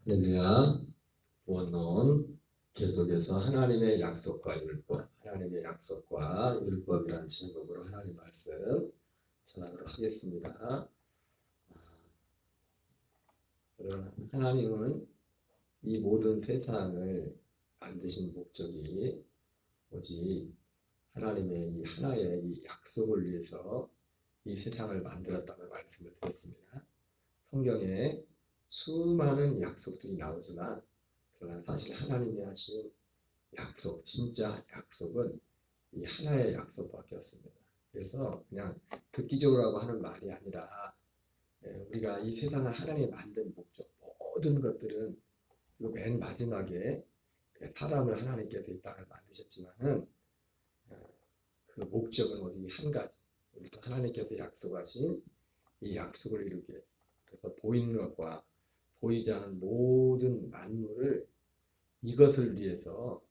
할렐루야. 구원론 계속해서 하나님의 약속과 율법, 하나님의 약속과 율법이라는 제목으로 하나님 말씀 전하도록 하겠습니다. 여러분, 하나님은 이 모든 세상을 만드신 목적이 오직 하나님의 이 하나의 이 약속을 위해서 이 세상을 만들었다고 말씀을 드렸습니다. 성경에 수많은 약속들이 나오지만 그러나 사실 하나님이 하신 약속, 진짜 약속은 이 하나의 약속밖에 없습니다. 그래서 그냥 듣기적으로 하는 말이 아니라 우리가 이 세상을 하나님이 만든 목적, 모든 것들은 그리고 맨 마지막에 사람을 하나님께서 이 땅을 만드셨지만은 그 목적은 오직 한 가지. 우리도 하나님께서 약속하신 이 약속을 이루기 위해서. 그래서 보이는 것과 보이지 않은 모든 만물을 이것을 위해서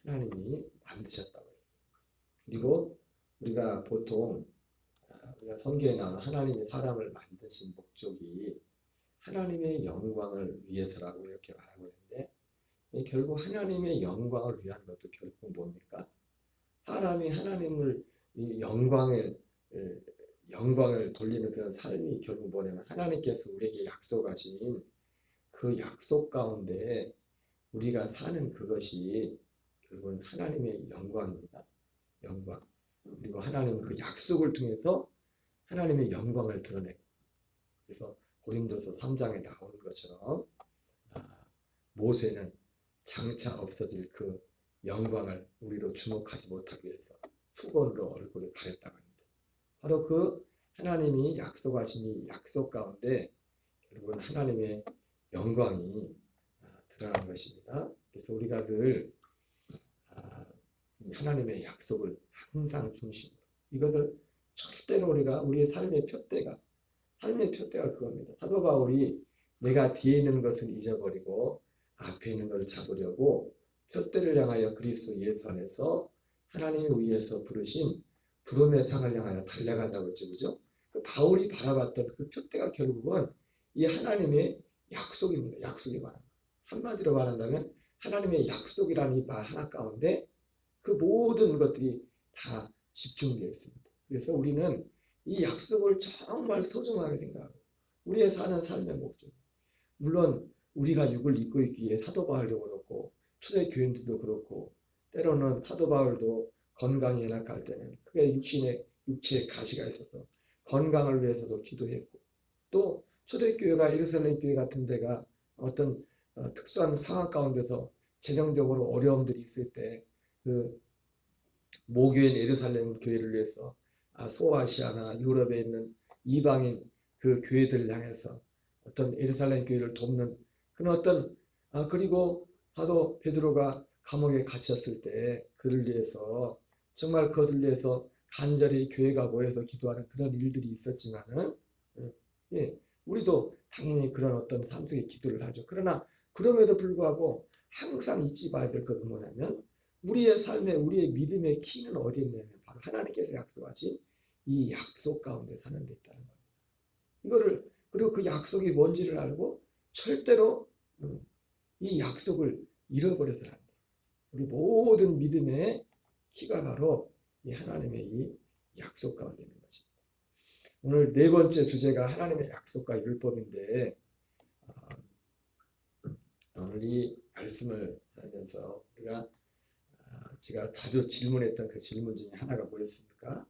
하나님이 만드셨다고 했어요. 그리고 우리가 보통 우리가 성경에 나오는 하나님이 사람을 만드신 목적이 하나님의 영광을 위해서라고 이렇게 말하고 있는데 결국 하나님의 영광을 위한 것도 결국 뭡니까? 사람이 하나님을 이 영광을 돌리는 그런 삶이 결국 뭐냐면 하나님께서 우리에게 약속하신 그 약속 가운데 우리가 사는 그것이 결국은 하나님의 영광입니다. 영광. 그리고 하나님은 그 약속을 통해서 하나님의 영광을 드러내고 그래서 고린도서 3장에 나오는 것처럼 모세는 장차 없어질 그 영광을 우리로 주목하지 못하기 위해서 수건으로 얼굴을 가렸다고 합니다. 바로 그 하나님이 약속하신 이 약속 가운데 결국은 하나님의 영광이 드러난 것입니다. 그래서 우리가 늘 하나님의 약속을 항상 중심으로 이것을 절대로 우리가 우리의 삶의 표대가 그겁니다. 사도 바울이 내가 뒤에 있는 것을 잊어버리고 앞에 있는 것을 잡으려고 표대를 향하여 그리스도 예수 안에서 하나님이 위에서 부르신 부름의 상을 향하여 달려간다고 했죠. 그죠? 그 바울이 바라봤던 그 표대가 결국은 이 하나님의 약속입니다. 약속이 말합니다. 한마디로 말한다면 하나님의 약속이라는 이 말 하나 가운데 그 모든 것들이 다 집중되어 있습니다. 그래서 우리는 이 약속을 정말 소중하게 생각하고 우리의 사는 삶의 목적 물론 우리가 육을 입고 있기에 사도 바울도 그렇고 초대교인들도 그렇고 때로는 사도 바울도 건강이 연약할 때는 그게 육체에 가시가 있어서 건강을 위해서도 기도했고 또 초대교회가 예루살렘 교회 같은 데가 어떤 특수한 상황 가운데서 재정적으로 어려움들이 있을 때 그 모교인 예루살렘 교회를 위해서 소아시아나 유럽에 있는 이방인 그 교회들을 향해서 어떤 예루살렘 교회를 돕는 그런 어떤 그리고 사도 베드로가 감옥에 갇혔을 때 그를 위해서 정말 그것을 위해서 간절히 교회가 모여서 기도하는 그런 일들이 있었지만은 예, 우리도 당연히 그런 어떤 삶 속에 기도를 하죠. 그러나 그럼에도 불구하고 항상 잊지 말아야 될 것은 뭐냐면 우리의 삶에 우리의 믿음의 키는 어디에 있냐면 바로 하나님께서 약속하신 이 약속 가운데 사는 데 있다는 겁니다. 이거를 그리고 그 약속이 뭔지를 알고 절대로 이 약속을 잃어버려서는 안 돼. 우리 모든 믿음의 키가 바로 이 하나님의 이 약속 가운데 있는 것입니다. 오늘 네 번째 주제가 하나님의 약속과 율법인데 오늘 이 말씀을 하면서 우리가 제가 자주 질문했던 그 질문 중에 하나가 뭐였습니까?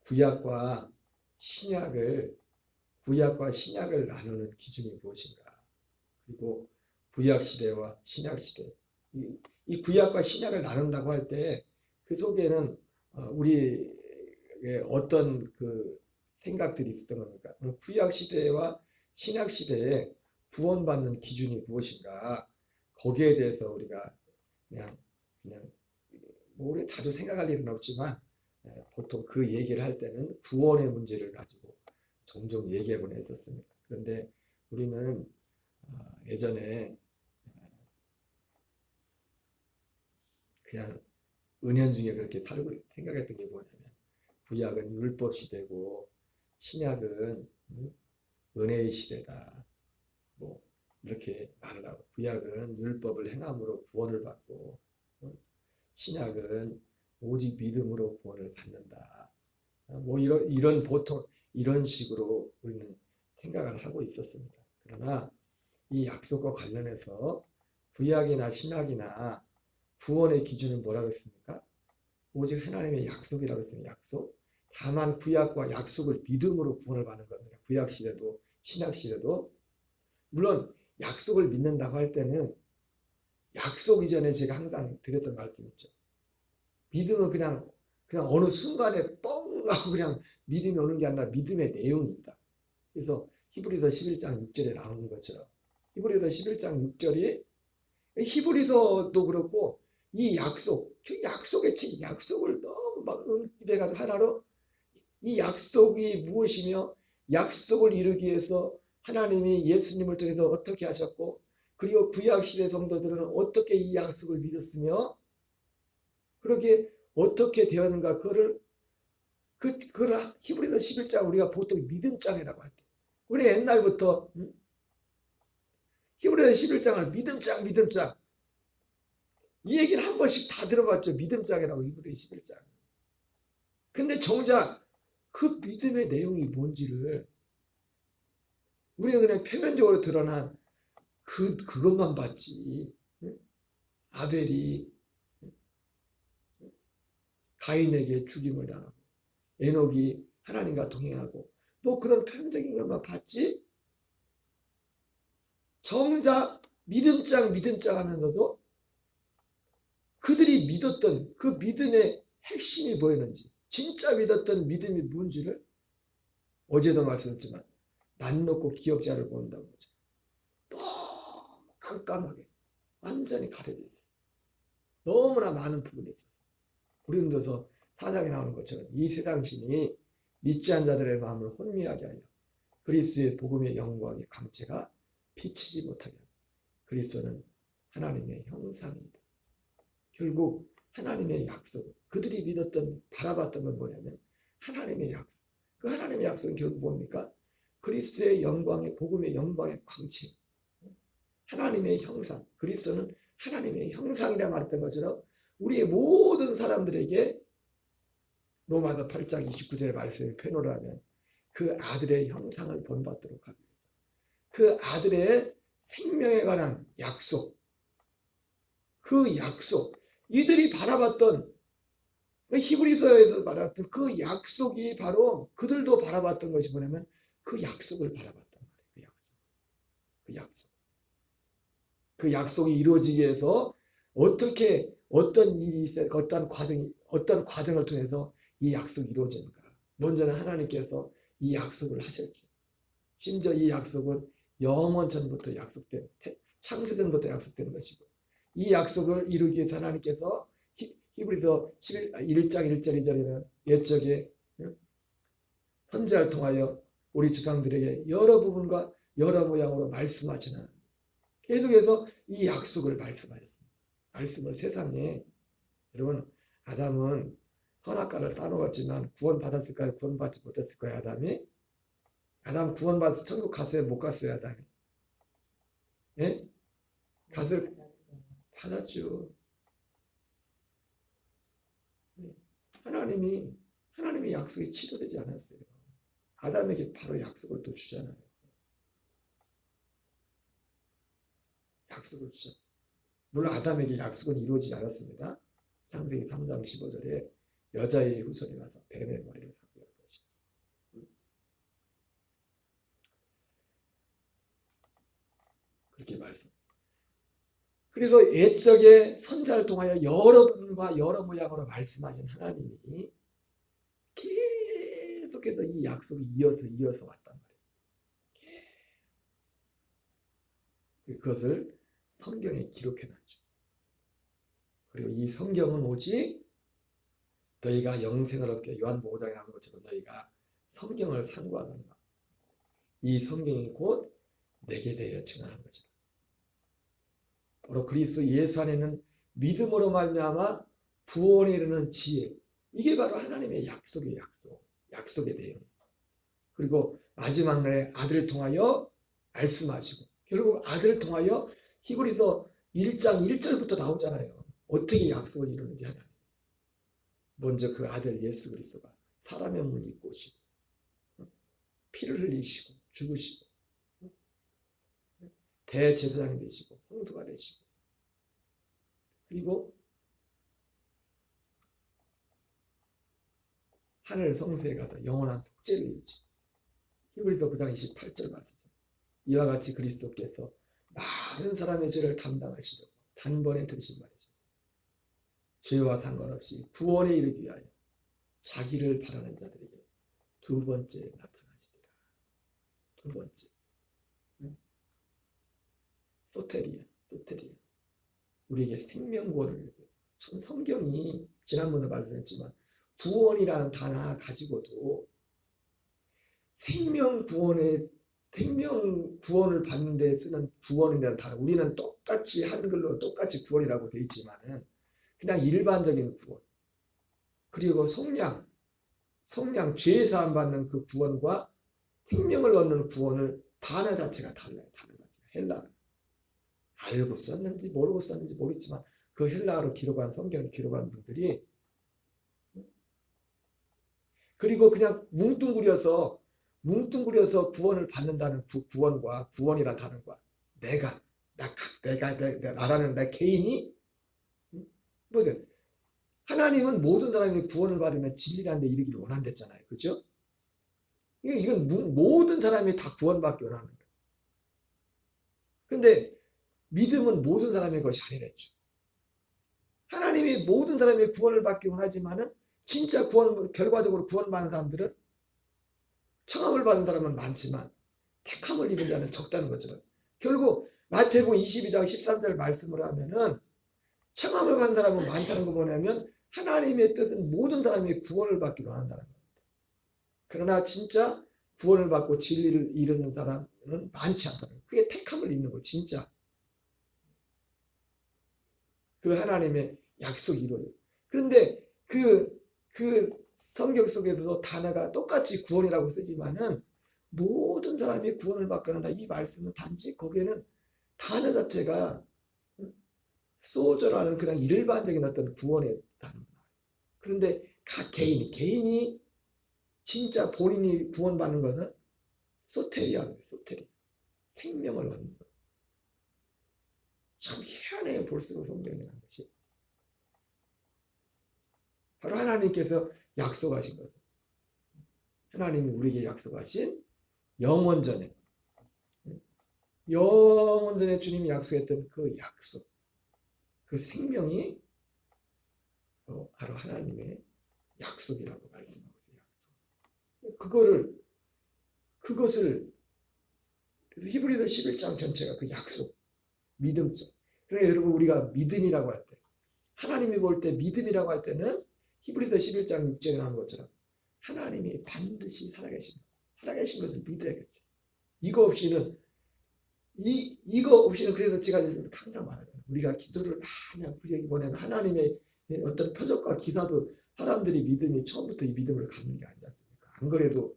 구약과 신약을 나누는 기준이 무엇인가? 그리고 구약 시대와 신약 시대 이 구약과 신약을 나눈다고 할 때 그 속에는 우리의 어떤 그 생각들이 있었던 겁니까? 구약 시대와 신약 시대에 구원받는 기준이 무엇인가? 거기에 대해서 우리가 그냥 뭐 우리 자주 생각할 일은 없지만 보통 그 얘기를 할 때는 구원의 문제를 가지고 종종 얘기하곤 했었습니다. 그런데 우리는 예전에 그냥 은연중에 그렇게 살고 생각했던 게 뭐냐면 구약은 율법 시대고 신약은 은혜의 시대다. 뭐 이렇게 말을 하고 구약은 율법을 행함으로 구원을 받고 신약은 오직 믿음으로 구원을 받는다. 뭐 이런 보통 이런 식으로 우리는 생각을 하고 있었습니다. 그러나 이 약속과 관련해서 구약이나 신약이나 구원의 기준은 뭐라고 했습니까? 오직 하나님의 약속이라고 했습니다. 약속. 다만 구약과 약속을 믿음으로 구원을 받는 겁니다. 구약 시대도 신약 시대도 물론 약속을 믿는다고 할 때는 약속 이전에 제가 항상 드렸던 말씀 있죠. 믿음은 그냥 어느 순간에 뻥 하고 그냥 믿음이 오는 게 아니라 믿음의 내용이 있다. 그래서 히브리서 11장 6절에 나오는 것처럼 히브리서 11장 6절이 히브리서도 그렇고 이 약속의 책, 약속을 너무 막 입에가지고 하나로 이 약속이 무엇이며 약속을 이루기 위해서 하나님이 예수님을 통해서 어떻게 하셨고 그리고 구약시대 성도들은 어떻게 이 약속을 믿었으며 그렇게 어떻게 되었는가 그걸 히브리서 11장 우리가 보통 믿음장이라고 할 때 우리 옛날부터 히브리서 11장을 믿음장 이 얘기를 한 번씩 다 들어봤죠. 믿음장이라고 히브리서 11장. 근데 정작 그 믿음의 내용이 뭔지를 우리는 그냥 표면적으로 드러난 그것만 봤지. 아벨이 가인에게 죽임을 당하고 에녹이 하나님과 동행하고 뭐 그런 표면적인 것만 봤지. 정작 믿음장 하면서도 그들이 믿었던 그 믿음의 핵심이 뭐였는지 진짜 믿었던 믿음이 뭔지를 어제도 말씀했지만 맘 놓고 기억자를 본다고 하죠. 너무 깜깜하게 완전히 가려져 있어요. 너무나 많은 부분이 있었어요. 고린도서 4장에 나오는 것처럼 이 세상 신이 믿지 않는 자들의 마음을 혼미하게 하여 그리스도의 복음의 영광의 광채가 비치지 못하게 하여 그리스도는 하나님의 형상입니다. 결국 하나님의 약속, 그들이 믿었던 바라봤던 건 뭐냐면 하나님의 약속. 그 하나님의 약속은 결국 뭡니까? 그리스도의 영광의 복음의 영광의 광채, 하나님의 형상. 그리스도는 하나님의 형상이라 말했던 것처럼 우리의 모든 사람들에게 로마서 8장 29절의 말씀을 표현을 하면 그 아들의 형상을 본받도록 합니다. 그 아들의 생명에 관한 약속, 그 약속, 이들이 바라봤던 히브리서에서 말했던 그 약속이 바로 그들도 바라봤던 것이 뭐냐면 그 약속을 바라봤단 말이에요. 그 약속. 그 약속이 이루어지기 위해서 어떤 일이 있어요? 어떤 과정을 통해서 이 약속이 이루어지는가. 먼저는 하나님께서 이 약속을 하셨죠. 심지어 이 약속은 영원 전부터 약속된, 창세전부터 약속된 것이고 이 약속을 이루기 위해서 하나님께서 히브리서 1장 1절 2절에는 옛적에 선지자를 통하여 우리 조상들에게 여러 부분과 여러 모양으로 말씀하시는 계속해서 이 약속을 말씀하셨습니다. 말씀을 세상에 여러분 아담은 선악과를 따먹었지만 구원받았을까요? 구원받지 못했을까요? 아담 구원받아서 천국 갔어요? 못 갔어요? 아담이? 예? 갔을 받았죠. 하나님의 약속이 취소되지 않았어요. 아담에게 바로 약속을 또 주잖아요. 약속을 주죠. 물론 아담에게 약속은 이루어지지 않았습니다. 창세기 3장 15절에 여자의 후손이 와서 뱀의 머리를 잡고 할 것이다. 그렇게 말씀. 그래서 옛적에 선자를 통하여 여러 분과 여러 모양으로 말씀하신 하나님이 계속해서 이 약속을 이어서 왔단 말이에요. 그것을 성경에 기록해놨죠. 그리고 이 성경은 오직 너희가 영생을 얻게 요한복음 5장에 나온 것처럼 너희가 성경을 상고하는 것. 이 성경이 곧 내게 대하여 증언한 것이다. 바로 그리스도 예수 안에는 믿음으로 말미암아 구원에 이르는 지혜. 이게 바로 하나님의 약속의 약속에 대해요. 그리고 마지막 날에 아들을 통하여 말씀하시고 결국 아들을 통하여 히브리서 1장 1절부터 나오잖아요. 어떻게 약속을 이루는지 하나님. 먼저 그 아들 예수 그리스도가 사람의 몸을 입고 오시고 피를 흘리시고 죽으시고 대제사장이 되시고 홍수가 되시고 그리고 하늘 성수에 가서 영원한 속죄를 이루시고 히브리서 9장 28절 말씀이죠. 이와 같이 그리스도께서 많은 사람의 죄를 담당하시려고 단번에 드신 말이죠. 죄와 상관없이 구원에 이르기 위하여 자기를 바라는 자들에게 두 번째 나타나시리라. 두 번째. 소테리아. 우리에게 생명구원을 성경이 지난번에 말씀했지만 구원이라는 단어 가지고도 생명구원을 받는 데 쓰는 구원이라는 단어 우리는 똑같이 한글로 똑같이 구원이라고 되어 있지만은 그냥 일반적인 구원 그리고 속량 죄 사함 받는 그 구원과 생명을 얻는 구원을 단어 자체가 달라요. 단어 자체가 헬라 알고 썼는지 모르고 썼는지 모르겠지만 그 헬라어로 기록한 성경을 기록한 분들이 그리고 그냥 뭉뚱그려서 구원을 받는다는 구원과 구원이라는 단어과 나라는 내 개인이 뭐죠? 하나님은 모든 사람이 구원을 받으면 진리라는 데 이르기를 원한댔잖아요. 그죠? 이건 모든 사람이 다 구원받기 원하는 거예요. 근데 믿음은 모든 사람의 것이 아니랬죠. 하나님이 모든 사람이 구원을 받기 원하지만은 진짜 결과적으로 구원받는 사람들은 청함을 받은 사람은 많지만 택함을 입은 자는 적다는 것처럼 결국 마태복음 22장 13절 말씀을 하면은 청함을 받은 사람은 많다는 거 뭐냐면 하나님의 뜻은 모든 사람이 구원을 받기로 한다는 겁니다. 그러나 진짜 구원을 받고 진리를 이루는 사람은 많지 않다는 거예요. 그게 택함을 입는 거 진짜. 그 하나님의 약속이 이루어져요. 그런데 그 성경 속에서도 단어가 똑같이 구원이라고 쓰지만은 모든 사람이 구원을 받게 한다. 이 말씀은 단지 거기에는 단어 자체가 소저라는 그냥 일반적인 어떤 구원의 단어입니다. 그런데 각 개인이 진짜 본인이 구원받는 것은 소테리아예요. 생명을 얻는 것. 참 희한해요. 볼수록 성경이라는 것이. 바로 하나님께서 약속하신 것은 하나님이 우리에게 약속하신 영원전에 주님이 약속했던 그 약속 그 생명이 바로 하나님의 약속이라고 말씀하고 있어요. 그것을 그래서 히브리서 11장 전체가 그 약속 믿음적. 그러니까 여러분 우리가 믿음이라고 할 때 하나님이 볼 때 믿음이라고 할 때는 히브리서 11장 6절에 나온 것처럼 하나님이 반드시 살아계신 것을 믿어야겠죠. 이거 없이는 그래서 제가 항상 말하잖아요. 우리가 기도를 많이 하고 뭐냐면 하나님의 어떤 표적과 기사도 사람들이 믿음이 처음부터 이 믿음을 갖는 게 아니지 않습니까? 안 그래도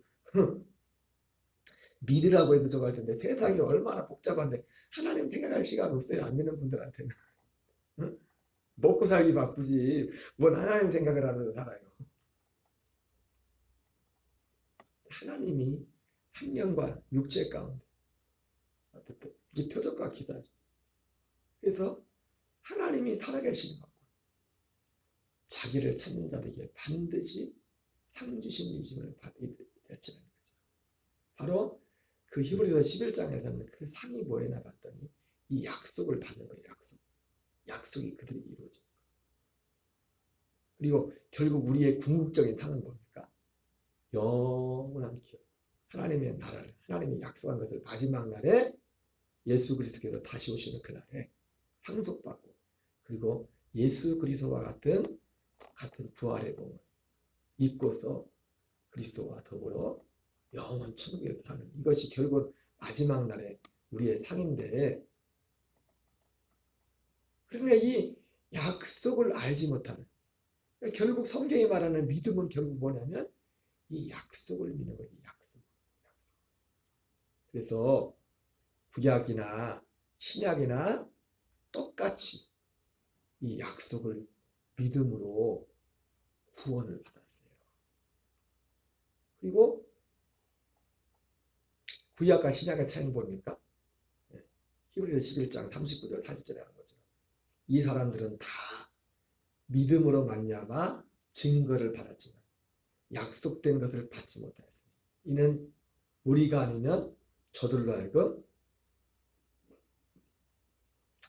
믿으라고 해도 저거 할 텐데 세상이 얼마나 복잡한데 하나님 생각할 시간 없어요. 안 믿는 분들한테는. 응? 먹고 살기 바쁘지 뭔 하나님 생각을 하면서 살아요. 하나님이 한영과 육체 가운데 이게 표적과 기사죠. 그래서 하나님이 살아계시는 것과 자기를 찾는 자에게 반드시 상 주신 유심을 받게 될지라는 거죠. 바로 그 히브리서 11장에서는 그 상이 뭐였나 봤더니 이 약속을 받는 거예요. 약속이 그들이 이루어지는 거예요. 그리고 결국 우리의 궁극적인 상은 뭡니까? 영원한 기업. 하나님의 나라를 하나님이 약속한 것을 마지막 날에 예수 그리스도께서 다시 오시는 그날에 상속받고 그리고 예수 그리스도와 같은 부활의 몸을 입고서 그리스도와 더불어 영원 천국에 사는 이것이 결국 마지막 날에 우리의 상인데 그러니까 이 약속을 알지 못하는 결국 성경이 말하는 믿음은 결국 뭐냐면 이 약속을 믿는 거예요. 약속. 그래서 구약이나 신약이나 똑같이 이 약속을 믿음으로 구원을 받았어요. 그리고 구약과 신약의 차이는 뭡니까? 히브리서 11장 39절 40절에 하는 거죠. 이 사람들은 다 믿음으로 말미암아 증거를 받았지만 약속된 것을 받지 못하였습니다. 이는 우리가 아니면 저들로 하여금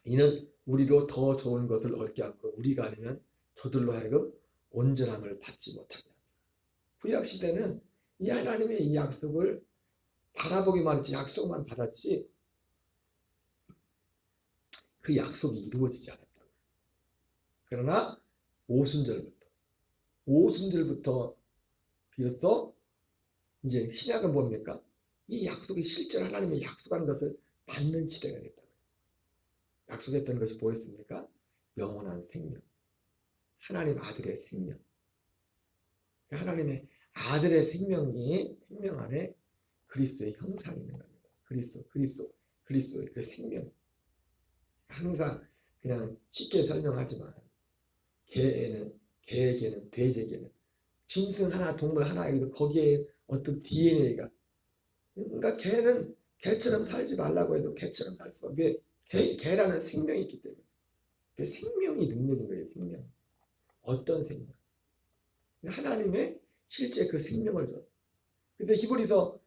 이는 우리로 더 좋은 것을 얻게 하고 우리가 아니면 저들로 하여금 온전함을 받지 못하게 합니다. 구약 시대는 이 하나님의 이 약속을 바라보기만 했지 약속만 받았지 그 약속이 이루어지지 않았다고. 그러나 오순절부터 비로소 이제 신약은 뭡니까? 이 약속이 실제로 하나님의 약속한 것을 받는 시대가 됐다고요. 약속했던 것이 뭐였습니까? 영원한 생명, 하나님 아들의 생명. 하나님의 아들의 생명 안에 그리스도의 형상이 있는 겁니다. 그리스도의 그 생명. 항상 그냥 쉽게 설명하지만 개에게는 돼지에게는 짐승 하나, 동물 하나에게도 거기에 어떤 DNA가 그러니까 개는 개처럼 살지 말라고 해도 개처럼 살 수가 없어요. 개라는 생명이 있기 때문에 그 생명이 능력인 거예요. 생명. 어떤 생명? 하나님의 실제 그 생명을 줬어요. 그래서 히브리서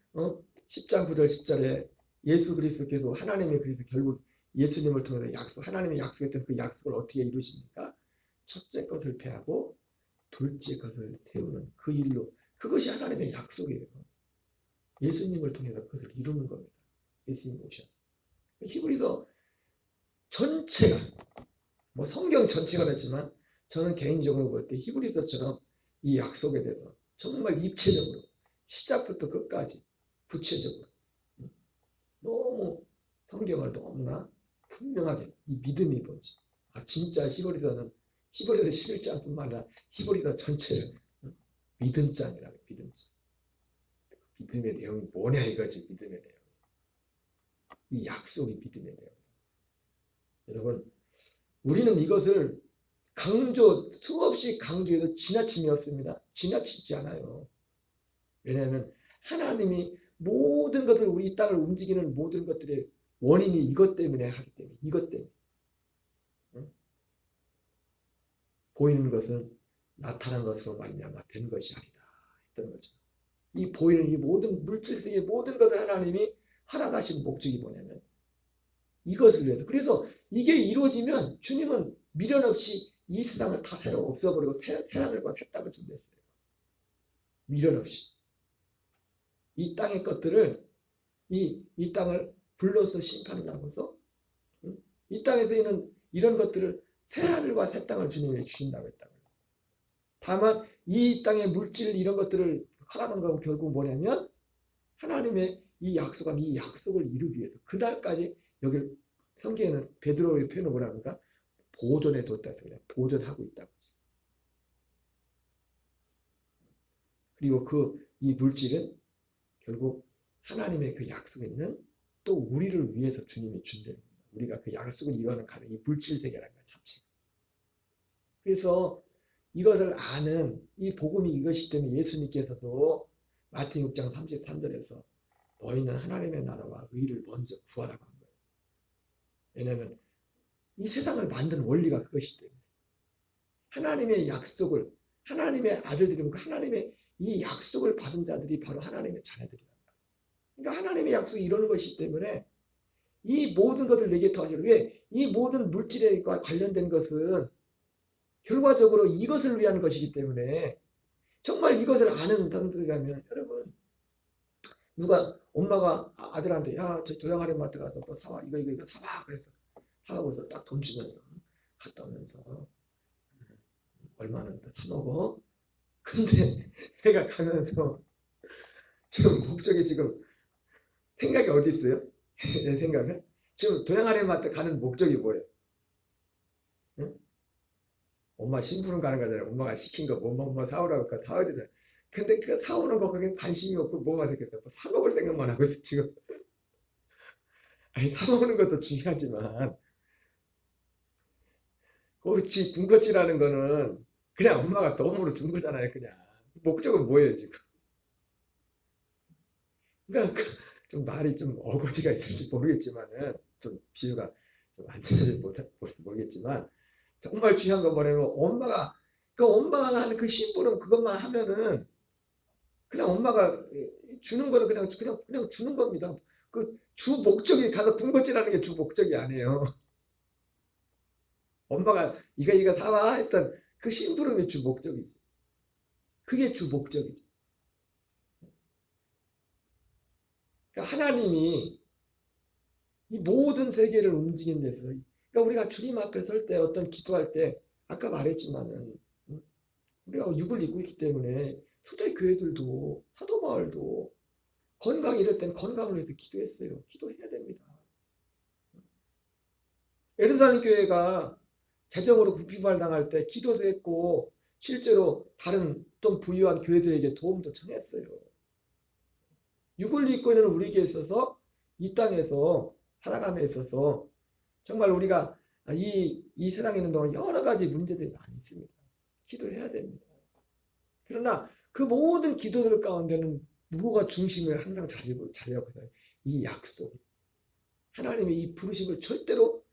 10장 9절 10절에 예수 그리스도께서 하나님의 그래서 결국 예수님을 통해서 하나님의 약속했던 그 약속을 어떻게 이루십니까? 첫째 것을 폐하고 둘째 것을 세우는 그 일로 그것이 하나님의 약속이에요. 예수님을 통해서 그것을 이루는 겁니다. 예수님 오셨어요. 히브리서 전체가 성경 전체가 그렇지만 저는 개인적으로 볼 때 히브리서처럼 이 약속에 대해서 정말 입체적으로 시작부터 끝까지 구체적으로 너무 성경을 너무나 분명하게 이 믿음이 뭔지 진짜 히브리서 11장뿐만 아니라 히브리서 전체를 믿음장이라고 믿음장. 믿음의 내용이 뭐냐 이거지. 믿음의 내용. 이 약속이 믿음의 내용. 여러분 우리는 이것을 수없이 강조해도 지나침이 없습니다. 지나치지 않아요. 왜냐하면 하나님이 모든 것을 우리 땅을 움직이는 모든 것들의 원인이 이것 때문에 하기 때문에 이것 때문에 보이는 것은 나타난 것으로 말미암아 된 것이 아니다 했던 거죠. 이 보이는 이 모든 물질 세계의 모든 것을 하나님이 허락하신 목적이 뭐냐면 이것을 위해서. 그래서 이게 이루어지면 주님은 미련 없이 이 세상을 다 새로 없애버리고 새 하늘과 새 땅을 준비했어요. 미련 없이 이 땅의 것들을 이 땅을 불로서 심판을 하고서 이 땅에서 이런 것들을 새 하늘과 새 땅을 주님이 주신다고 했다고요. 다만 이 땅의 물질 이런 것들을 허락한 건 결국 뭐냐면 하나님의 이 약속한 이 약속을 이루기 위해서 그날까지 여기를 성경에는 베드로의 표현을 뭐라 그러니까 보존해 뒀다 해서 그냥 보존하고 있다고. 그리고 이 물질은 결국 하나님의 그 약속에 있는 또 우리를 위해서 주님이 준대요. 우리가 그 약속을 이루어가는 가는 이 물질 세계라는 것 자체. 그래서 이것을 아는 이 복음이 이것이기 때문에 예수님께서도 마태복음 6장 33절에서 너희는 하나님의 나라와 의를 먼저 구하라고 한 거예요. 왜냐하면 이 세상을 만든 원리가 그것이기 때문에 하나님의 약속을 하나님의 아들들이고 하나님의 이 약속을 받은 자들이 바로 하나님의 자녀들이다. 그러니까 하나님의 약속이 이루는 것이기 때문에 이 모든 것을 내게 더하시고 왜? 이 모든 물질에 관련된 것은 결과적으로 이것을 위한 것이기 때문에 정말 이것을 아는 사람들이라면 여러분 누가 엄마가 아들한테 야 저 도양하는 마트 가서 뭐 사와 이거 사와 그래서 사오고서 딱 돈 주면서 갔다 오면서 얼마는 더 사먹어. 근데 내가 가면서 지금 목적이 지금 생각이 어디 있어요? 내 생각은 지금 도양하는 마트 가는 목적이 뭐예요? 응? 엄마 심부름 가는 거잖아요. 엄마가 시킨 거 엄마 사오라고 하니까 사와야 되잖아요. 근데 그 사오는 거 그게 관심이 없고 뭐가 되겠어요? 뭐 사 먹을 생각만 하고 있어 지금. 아니, 사 먹는 것도 중요하지만 그렇지, 군것질하는 거는 그냥 엄마가 덤으로 준 거잖아요. 그냥 목적은 뭐예요 지금? 그러니까 좀 말이 좀 어거지가 있을지 모르겠지만은, 좀 비유가 좀 안전하지 모르겠지만, 정말 중요한 건 뭐냐면, 엄마가 하는 그 심부름 그것만 하면은 그냥 엄마가 주는 거는 그냥 주는 겁니다. 그 주 목적이 가서 군것질하는 게 주 목적이 아니에요. 엄마가 이거 사와 했던 그 심부름이 주 목적이지. 그게 주 목적이지. 그러니까 하나님이 이 모든 세계를 움직인 데서, 그러니까 우리가 주님 앞에 설 때, 어떤 기도할 때, 아까 말했지만은 우리가 육을 입고 있기 때문에 초대교회들도 사도마을도 건강 이럴 땐 건강을 위해서 기도했어요. 기도해야 됩니다. 예루살렘 교회가 재정으로 궁핍을 당할 때 기도도 했고, 실제로 다른 또 부유한 교회들에게 도움도 청했어요. 육을 입고 있는 우리에게 있어서 이 땅에서 살아감에 있어서 정말 우리가 이 세상에 있는 동안 여러 가지 문제들이 많이 있습니다. 기도해야 됩니다. 그러나 그 모든 기도들 가운데는 누구가 중심을 항상 자리하고 있어요? 이 약속. 하나님의 이 부르심을 절대로,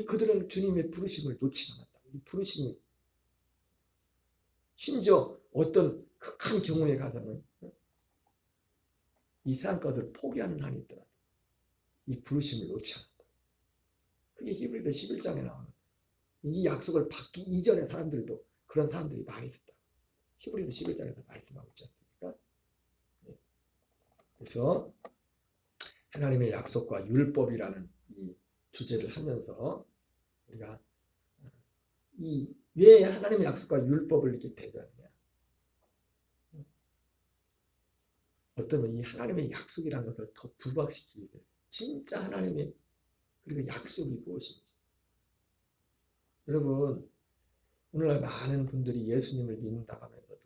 그들은 주님의 부르심을 놓지 않았다. 이 부르심이, 심지어 어떤 극한 경우에 가서는 이 세상 것을 포기하는 한이 있더라도 이 부르심을 놓지 않았다. 그게 히브리서 11장에 나오는, 이 약속을 받기 이전의 사람들도 그런 사람들이 많이 있었다. 히브리서 11장에서 말씀하고 있지 않습니까? 그래서 하나님의 약속과 율법이라는 이 주제를 하면서 우리가 왜 하나님의 약속과 율법을 이렇게 배제하느냐? 어쩌면 이 하나님의 약속이라는 것을 더 부각시키기 위해, 진짜 하나님의 그리고 약속이 무엇인지. 여러분, 오늘날 많은 분들이 예수님을 믿는다고 하면서도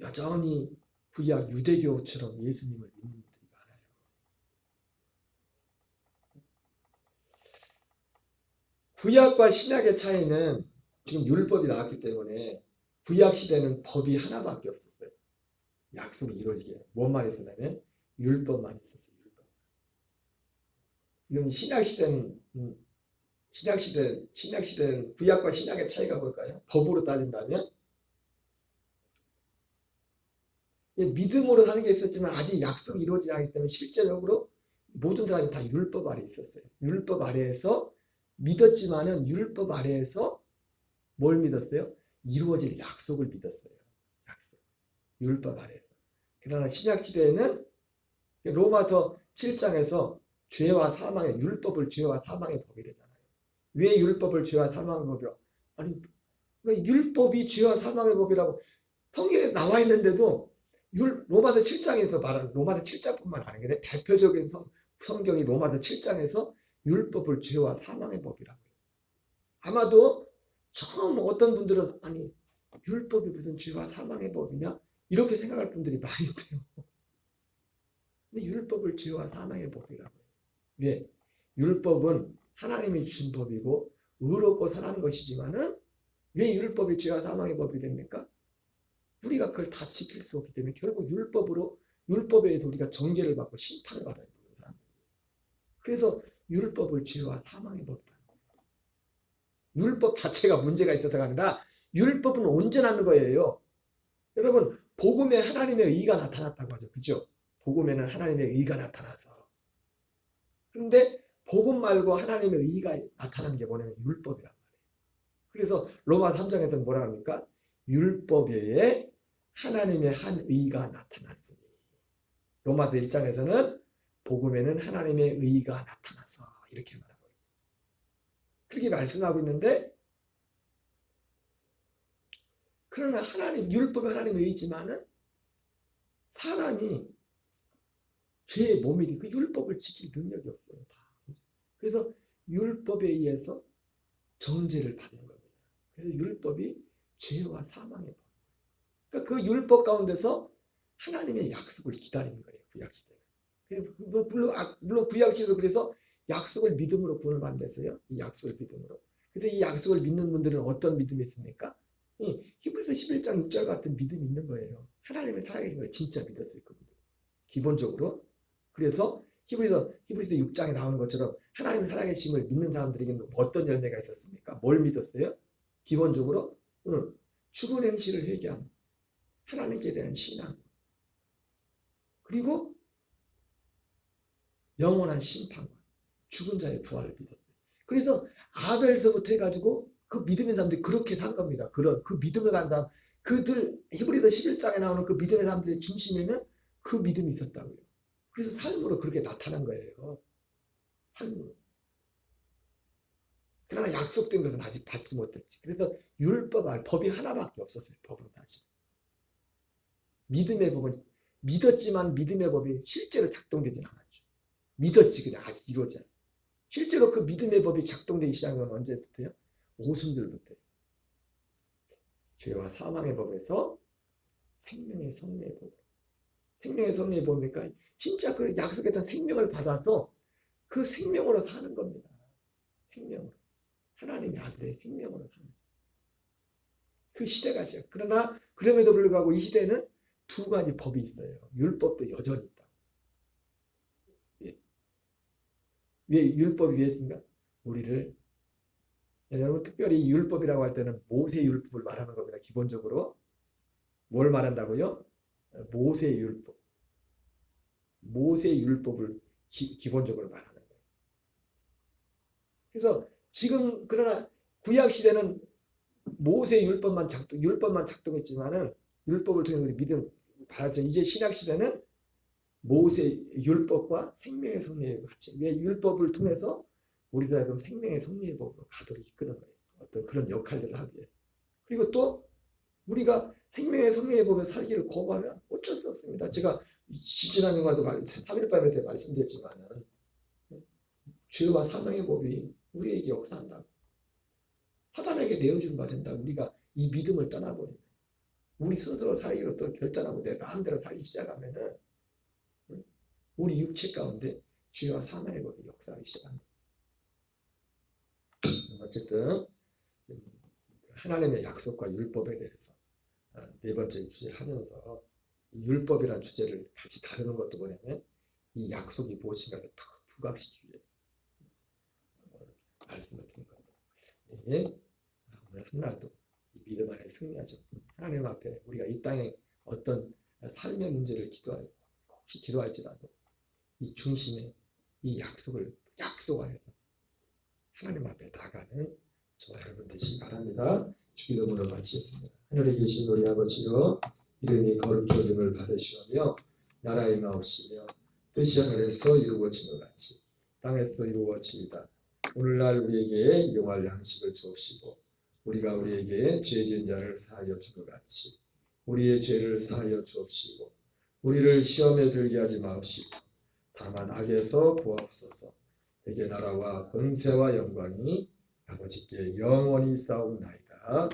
여전히 구약 유대교처럼 예수님을 믿는 분들이 많아요. 구약과 신약의 차이는, 지금 율법이 나왔기 때문에 구약 시대는 법이 하나밖에 없었어요. 약속이 이루어지게. 뭔만 있었냐면 율법만 있었어요. 율법. 지금 신약시대는 구약과 신약의 차이가 뭘까요? 법으로 따진다면 믿음으로 사는 게 있었지만 아직 약속이 이루어지지 않기 때문에 실제적으로 모든 사람이 다 율법 아래에 있었어요. 율법 아래에서 믿었지만은 율법 아래에서 뭘 믿었어요? 이루어질 약속을 믿었어요. 약속. 율법 아래에서. 그러나 신약시대에는 로마서 7장에서 죄와 사망의, 율법을 죄와 사망의 법이 되잖아요. 왜 율법을 죄와 사망의 법이라고? 아니, 율법이 죄와 사망의 법이라고 성경에 나와 있는데도 로마서 7장에서 말하는, 로마서 7장뿐만 아니라 대표적인 성경이 로마서 7장에서 율법을 죄와 사망의 법이라고 해요. 아마도 처음 어떤 분들은 아니, 율법이 무슨 죄와 사망의 법이냐? 이렇게 생각할 분들이 많이 있어요. 근데 율법을 죄와 사망의 법이라고 해요. 왜? 율법은 하나님이 주신 법이고 의롭고 선한 것이지만은 왜 율법이 죄와 사망의 법이 됩니까? 우리가 그걸 다 지킬 수 없기 때문에 결국 율법에 의해서 우리가 정죄를 받고 심판을 받아야 됩니다. 그래서 율법을 죄와 사망의 법이라는 거예요. 율법 자체가 문제가 있어서가 아니라 율법은 온전한 거예요. 여러분, 복음에 하나님의 의가 나타났다고 하죠. 그죠? 복음에는 하나님의 의가 나타나서. 그런데 복음 말고 하나님의 의가 나타나는 게 뭐냐면 율법이란 말이에요. 그래서 로마 3장에서는 뭐라 합니까? 율법 외에 하나님의 한 의가 나타났으니. 로마서 1장에서는 복음에는 하나님의 의가 나타나서 이렇게 말하고 있어요. 그렇게 말씀하고 있는데, 그러나 율법은 하나님의 의지만은 사람이 죄의 몸이니 그 율법을 지킬 능력이 없어요. 다. 그래서 율법에 의해서 정죄를 받는 겁니다. 그래서 율법이 죄와 사망의 법. 그러니까 그 율법 가운데서 하나님의 약속을 기다리는 거예요. 구약시대는. 물론 구약시대도 그래서 약속을 믿음으로 구원을 받았어요. 이 약속을 믿음으로. 그래서 이 약속을 믿는 분들은 어떤 믿음이 있습니까? 히브리서 11장 6절 같은 믿음이 있는 거예요. 하나님의 살아계신 걸 진짜 믿었어요. 그분들. 기본적으로. 그래서 히브리서 6장에 나오는 것처럼 하나님의 살아계심을 믿는 사람들에게는 어떤 열매가 있었습니까? 뭘 믿었어요? 기본적으로 죽은 행실을 회개함, 하나님께 대한 신앙, 그리고 영원한 심판과 죽은 자의 부활을 믿었어요. 그래서 아벨서부터 해가지고 그 믿음의 사람들이 그렇게 산 겁니다. 그 믿음을 간 사람, 그들 히브리서 11장에 나오는 그 믿음의 사람들의 중심에는 그 믿음이 있었다고요. 그래서 삶으로 그렇게 나타난 거예요. 삶으로. 그러나 약속된 것은 아직 받지 못했지. 그래서 법이 하나밖에 없었어요. 법은 사실. 믿음의 법은 믿었지만 믿음의 법이 실제로 작동되진 않았죠. 믿었지 그냥 아직 이루어지 않아요. 실제로 그 믿음의 법이 작동되기 시작한 건 언제부터요? 오순절부터요. 죄와 사망의 법에서 생명의 섭리의 법. 생명의 섭리의 법이니까 진짜 그 약속했던 생명을 받아서 그 생명으로 사는 겁니다. 생명으로. 하나님의 아들의 생명으로 사는. 그 시대가 시작. 그러나 그럼에도 불구하고 이 시대는 두 가지 법이 있어요. 율법도 여전히 있다. 왜 율법이 왜 있습니까? 우리를 여러분 특별히 율법이라고 할 때는 모세 율법을 말하는 겁니다. 기본적으로 뭘 말한다고요? 모세 율법. 모세 율법을 기본적으로 말하는 거예요. 그래서 지금 그러나 구약 시대는 모세 율법만 작동했지만은 율법을 통해 우리 믿음 받았죠. 이제 신약 시대는 모세 율법과 생명의 섭리의 같이 왜 율법을 통해서 우리가 그럼 생명의 섭리의 법으로 가도록 이끄는 거예요. 어떤 그런 역할들을 하기 위해서. 그리고 또 우리가 생명의 섭리의 법에 살기를 거부하면 어쩔 수 없습니다. 제가 지난 영화도 3.18 때 말씀드렸지만은 죄와 사망의 법이 우리에게 역사한다고. 사단에게 내어준 바 된다. 우리가 이 믿음을 떠나버리면 우리 스스로 살기로 또 결단하고 내 마음대로 살기 시작하면은 우리 육체 가운데 죄와 사망의 법이 역사하기 시작합니다. 어쨌든 하나님의 약속과 율법에 대해서 네 번째 주제를 하면서 율법이라는 주제를 같이 다루는 것도 뭐냐면 이 약속이 무엇인가를 더 부각시키기 위해서 말씀을 드린 겁니다. 예. 오늘 한날도 믿음 안에 승리하죠. 하나님 앞에 우리가 이 땅에 어떤 삶의 문제를 혹시 기도할지라도 이 중심에 이 약속을 약속하여서 하나님 앞에 나가는 저와 여러분 되시기 바랍니다. 주기도문을 마치겠습니다. 하늘에 계신 우리 아버지여 이름이 거룩히 여김을 받으시오며 나라의 마옵시며 뜻이 하늘에서 이루어진 것 같이 땅에서 이루어지이다. 오늘날 우리에게 용할 양식을 주옵시고 우리가 우리에게 죄 지은 자를 사하여 준 것 같이 우리의 죄를 사하여 주옵시고 우리를 시험에 들게 하지 마옵시고 다만 악에서 구하옵소서. 대개 나라와 권세와 영광이 아버지께 영원히 싸움나이다.